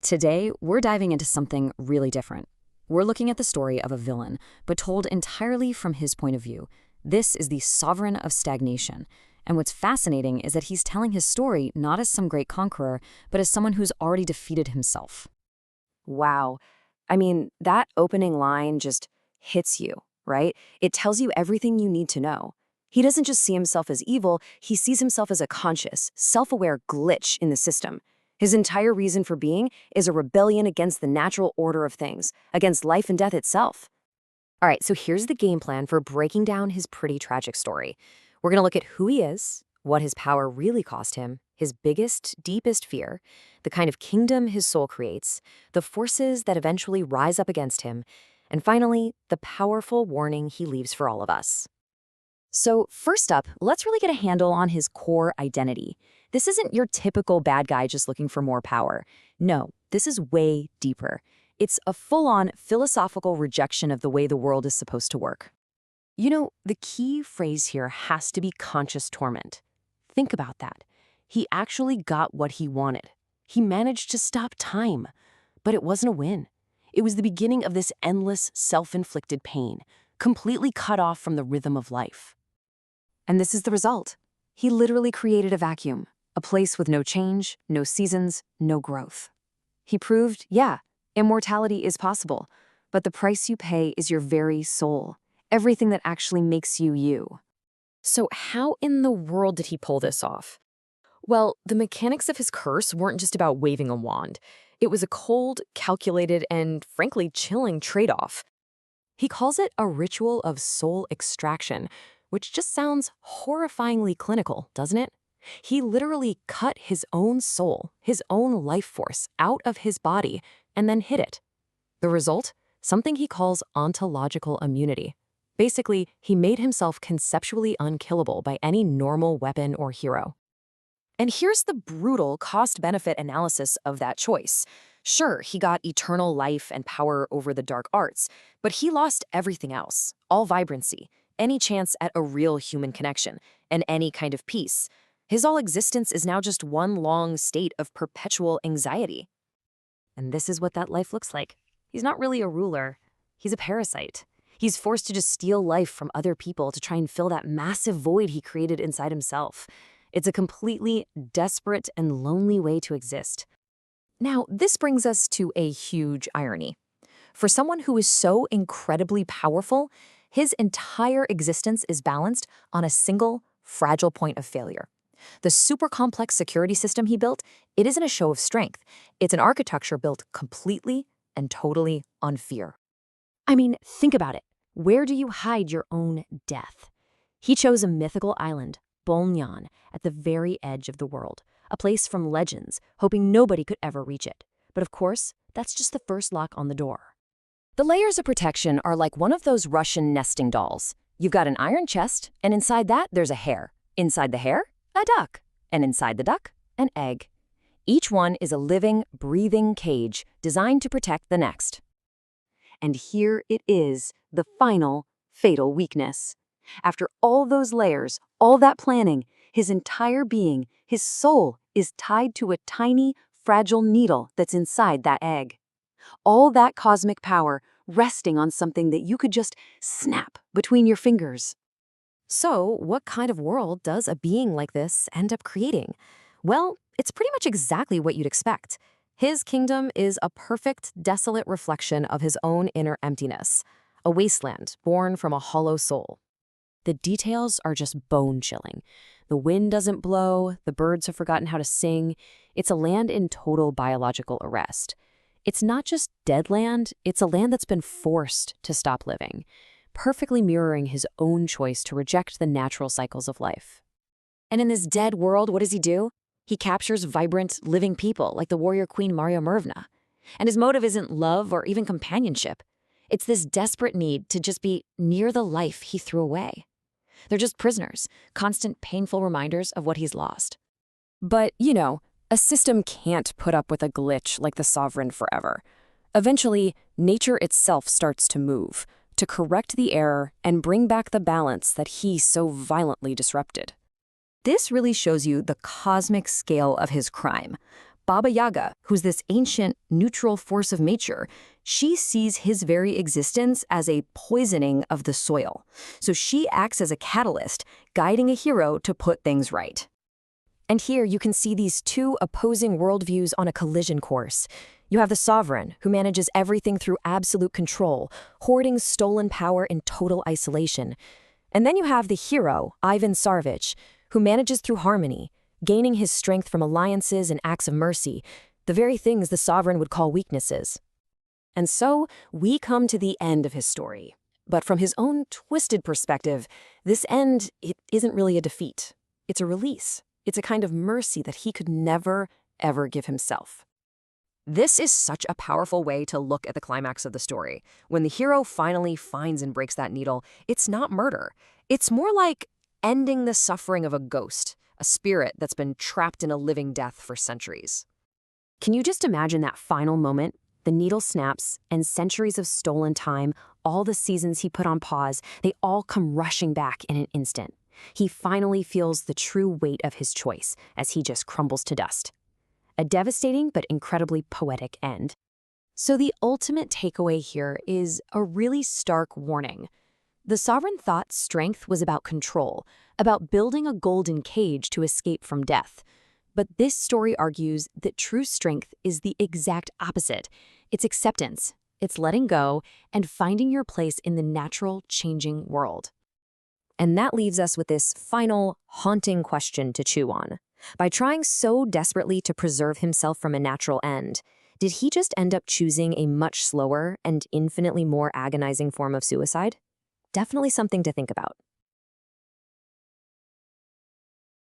Today, we're diving into something really different. We're looking at the story of a villain, but told entirely from his point of view. This is the Sovereign of Stagnation. And what's fascinating is that he's telling his story not as some great conqueror, but as someone who's already defeated himself. Wow. I mean, that opening line just hits you, right? It tells you everything you need to know. He doesn't just see himself as evil, he sees himself as a conscious, self-aware glitch in the system. His entire reason for being is a rebellion against the natural order of things, against life and death itself. All right, so here's the game plan for breaking down his pretty tragic story. We're going to look at who he is, what his power really cost him, his biggest, deepest fear, the kind of kingdom his soul creates, the forces that eventually rise up against him, and finally, the powerful warning he leaves for all of us. So first up, let's really get a handle on his core identity. This isn't your typical bad guy just looking for more power. No, this is way deeper. It's a full-on philosophical rejection of the way the world is supposed to work. You know, the key phrase here has to be conscious torment. Think about that. He actually got what he wanted. He managed to stop time. But it wasn't a win. It was the beginning of this endless, self-inflicted pain, completely cut off from the rhythm of life. And this is the result. He literally created a vacuum, a place with no change, no seasons, no growth. He proved, yeah, immortality is possible, but the price you pay is your very soul, everything that actually makes you you. So how in the world did he pull this off? Well, the mechanics of his curse weren't just about waving a wand. It was a cold, calculated, and frankly chilling trade-off. He calls it a ritual of soul extraction, which just sounds horrifyingly clinical, doesn't it? He literally cut his own soul, his own life force, out of his body and then hid it. The result? Something he calls ontological immunity. Basically, he made himself conceptually unkillable by any normal weapon or hero. And here's the brutal cost-benefit analysis of that choice. Sure, he got eternal life and power over the dark arts, but he lost everything else, all vibrancy, any chance at a real human connection, and any kind of peace. His all existence is now just one long state of perpetual anxiety. And this is what that life looks like. He's not really a ruler. He's a parasite. He's forced to just steal life from other people to try and fill that massive void he created inside himself. It's a completely desperate and lonely way to exist. Now, this brings us to a huge irony. For someone who is so incredibly powerful, his entire existence is balanced on a single, fragile point of failure. The super complex security system he built, it isn't a show of strength. It's an architecture built completely and totally on fear. I mean, think about it. Where do you hide your own death? He chose a mythical island, Bolnyan, at the very edge of the world, a place from legends, hoping nobody could ever reach it. But of course, that's just the first lock on the door. The layers of protection are like one of those Russian nesting dolls. You've got an iron chest, and inside that, there's a hare. Inside the hare, a duck. And inside the duck, an egg. Each one is a living, breathing cage designed to protect the next. And here it is, the final, fatal weakness. After all those layers, all that planning, his entire being, his soul, is tied to a tiny, fragile needle that's inside that egg. All that cosmic power resting on something that you could just snap between your fingers. So, what kind of world does a being like this end up creating? Well, it's pretty much exactly what you'd expect. His kingdom is a perfect, desolate reflection of his own inner emptiness, a wasteland born from a hollow soul. The details are just bone-chilling. The wind doesn't blow, the birds have forgotten how to sing. It's a land in total biological arrest. It's not just dead land, it's a land that's been forced to stop living, perfectly mirroring his own choice to reject the natural cycles of life. And in this dead world, what does he do? He captures vibrant, living people like the warrior queen Maria Mervna. And his motive isn't love or even companionship. It's this desperate need to just be near the life he threw away. They're just prisoners, constant painful reminders of what he's lost. But, you know, a system can't put up with a glitch like the Sovereign forever. Eventually, nature itself starts to move, to correct the error and bring back the balance that he so violently disrupted. This really shows you the cosmic scale of his crime. Baba Yaga, who's this ancient, neutral force of nature, she sees his very existence as a poisoning of the soil. So she acts as a catalyst, guiding a hero to put things right. And here you can see these two opposing worldviews on a collision course. You have the sovereign, who manages everything through absolute control, hoarding stolen power in total isolation. And then you have the hero, Ivan Tsarevich, who manages through harmony, gaining his strength from alliances and acts of mercy, the very things the sovereign would call weaknesses. And so we come to the end of his story. But from his own twisted perspective, this end, it isn't really a defeat. It's a release. It's a kind of mercy that he could never, ever give himself. This is such a powerful way to look at the climax of the story. When the hero finally finds and breaks that needle, it's not murder. It's more like ending the suffering of a ghost, a spirit that's been trapped in a living death for centuries. Can you just imagine that final moment? The needle snaps, and centuries of stolen time, all the seasons he put on pause, they all come rushing back in an instant. He finally feels the true weight of his choice as he just crumbles to dust. A devastating but incredibly poetic end. So the ultimate takeaway here is a really stark warning. The sovereign thought strength was about control, about building a golden cage to escape from death. But this story argues that true strength is the exact opposite. It's acceptance, it's letting go, and finding your place in the natural, changing world. And that leaves us with this final, haunting question to chew on. By trying so desperately to preserve himself from a natural end, did he just end up choosing a much slower and infinitely more agonizing form of suicide? Definitely something to think about.